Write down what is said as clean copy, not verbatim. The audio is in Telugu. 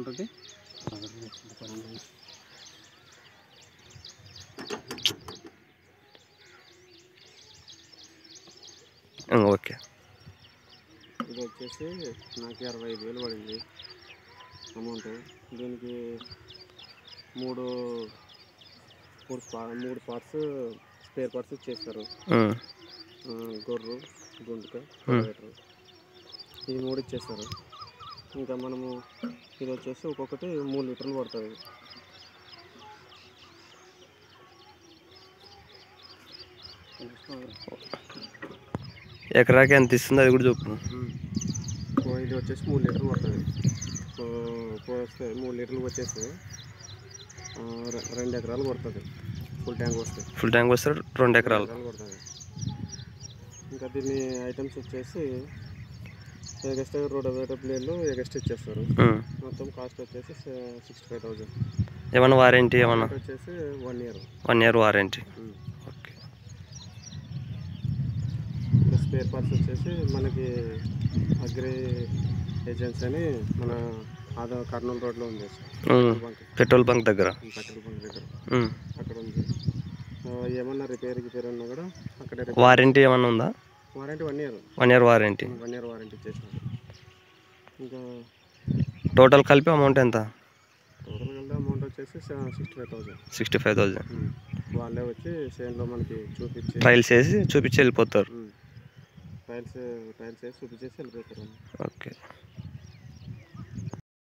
ఉంటుంది. ఓకే. ఇది వచ్చేసి నాకు 65,000 పడింది అమౌంట్. దీనికి మూడు పార్ట్స్ స్పేర్ పార్ట్స్ ఇచ్చేస్తారు. గొర్రు, గుంటుక, రేటర్, ఈ 3 ఇచ్చేస్తారు. ఇంకా మనము ఇది వచ్చేసి ఒక్కొక్కటి 3 లీటర్లు పడుతుంది. ఎకరాకి ఎంత ఇస్తుంది అది కూడా చెప్పు. ఇది వచ్చేసి 3 లీటర్లు పడుతుంది. వస్తే 3 లీటర్లు వచ్చేసి 2 ఎకరాలు పడుతుంది. ఫుల్ ట్యాంక్ వస్తే 2 ఎకరాలు పడుతుంది. ఇంకా దీని ఐటమ్స్ వచ్చేసి ఎగస్ట్రా రోటోవేటర్ ప్లేయర్లు ఎగస్ట్రా ఇచ్చేస్తారు. మొత్తం కాస్ట్ వచ్చేసి 65,000. ఏమన్నా వారంటీ ఏమన్నా వచ్చేసి 1 year warranty. Okay. Spare parts వచ్చేసి మనకి అగ్రి ఏజెన్సీ అని మన కర్నూలు రోడ్లో ఉంది. పెట్రోల్ బంక్ దగ్గర అక్కడ ఉంది. ఏమన్నా రిపేర్ ఉన్నా కూడా అక్కడ. వారంటీ ఏమన్నా ఉందా? Warranty 1 year. 1 year warranty. 1 year warranty ఇచ్చేసాను. ఇంకా టోటల్ కలిపి అమౌంట్ ఎంత? టోటల్ కలిపి అమౌంట్ వచ్చేసి 65,000. 65,000. వాళ్ళే వచ్చి చేనులో మనకి చూపించి ట్రయల్స్ వేసి చూపించి వెళ్ళిపోతారు. ట్రయల్స్ వేసి చూపించేసి వెళ్ళిపోతారు. ఓకే.